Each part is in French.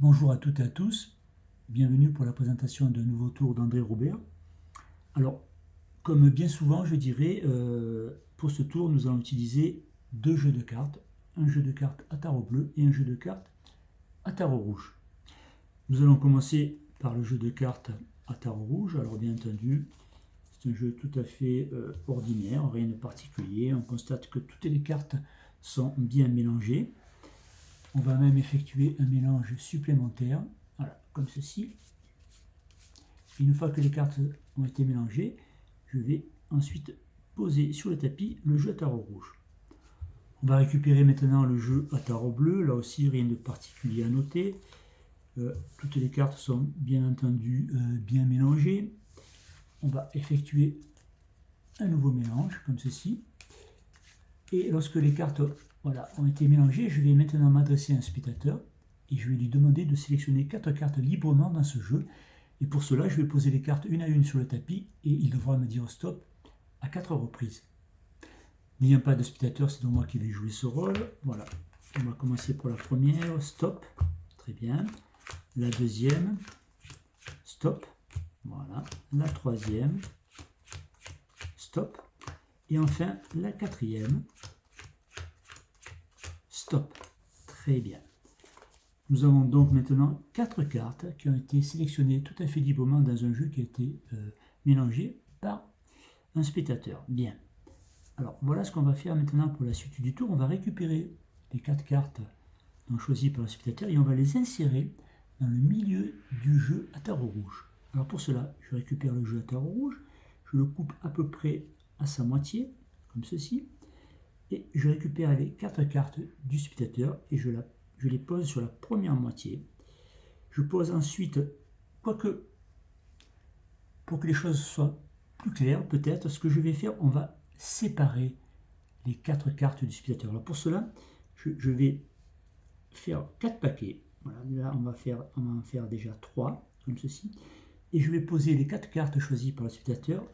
Bonjour à toutes et à tous, bienvenue pour la présentation d'un nouveau tour d'André Robert. Alors, comme bien souvent, je dirais, pour ce tour, nous allons utiliser deux jeux de cartes, un jeu de cartes à tarot bleu et un jeu de cartes à tarot rouge. Nous allons commencer par le jeu de cartes à tarot rouge. Alors bien entendu, c'est un jeu tout à fait ordinaire, rien de particulier. On constate que toutes les cartes sont bien mélangées. On va même effectuer un mélange supplémentaire, voilà, comme ceci. Une fois que les cartes ont été mélangées, je vais ensuite poser sur le tapis le jeu à tarot rouge. On va récupérer maintenant le jeu à tarot bleu, là aussi rien de particulier à noter. Toutes les cartes sont bien entendu bien mélangées. On va effectuer un nouveau mélange, comme ceci. Et lorsque les cartes ont été mélangées, je vais maintenant m'adresser à un spectateur et je vais lui demander de sélectionner 4 cartes librement dans ce jeu. Et pour cela, je vais poser les cartes une à une sur le tapis et il devra me dire stop à 4 reprises. N'ayant pas de spectateur, c'est donc moi qui vais jouer ce rôle. Voilà, on va commencer pour la première, stop, très bien. La deuxième, stop, voilà. La troisième, stop. Et enfin, la quatrième, stop. Très bien. Nous avons donc maintenant 4 cartes qui ont été sélectionnées tout à fait librement dans un jeu qui a été mélangé par un spectateur. Bien. Alors voilà ce qu'on va faire maintenant pour la suite du tour. On va récupérer les 4 cartes donc choisies par le spectateur et on va les insérer dans le milieu du jeu à tarot rouge. Alors pour cela, je récupère le jeu à tarot rouge, je le coupe à peu près à sa moitié, comme ceci, et je récupère les 4 cartes du spectateur et je les pose sur la première moitié. Je pose ensuite, quoique, pour que les choses soient plus claires, peut-être, ce que je vais faire, on va séparer les 4 cartes du spectateur. Alors pour cela, je vais faire 4 paquets. Voilà, là, on va en faire déjà 3, comme ceci. Et je vais poser les 4 cartes choisies par le spectateur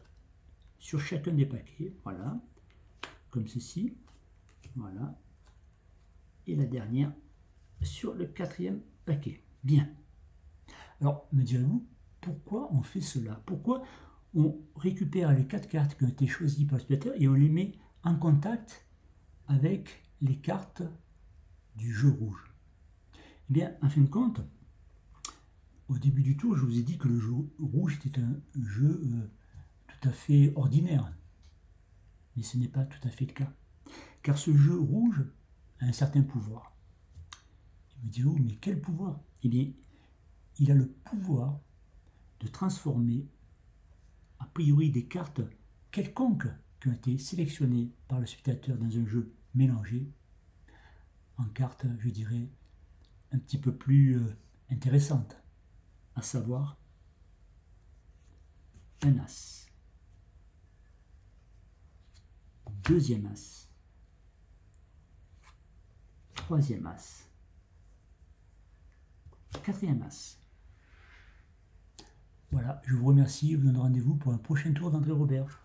sur chacun des paquets. Voilà, comme ceci. Voilà. Et la dernière sur le 4e paquet. Bien. Alors, me direz-vous, pourquoi on fait cela? Pourquoi on récupère les 4 cartes qui ont été choisies par le spectateur et on les met en contact avec les cartes du jeu rouge? Eh bien, en fin de compte, au début du tour, je vous ai dit que le jeu rouge était un jeu tout à fait ordinaire. Mais ce n'est pas tout à fait le cas. Car ce jeu rouge a un certain pouvoir. Vous me direz, oh, mais quel pouvoir? Eh bien, il a le pouvoir de transformer, a priori, des cartes quelconques qui ont été sélectionnées par le spectateur dans un jeu mélangé en cartes, je dirais, un petit peu plus intéressantes, à savoir un as, deuxième as, troisième as, quatrième as. Voilà, je vous remercie et vous donne rendez-vous pour un prochain tour d'André Robert.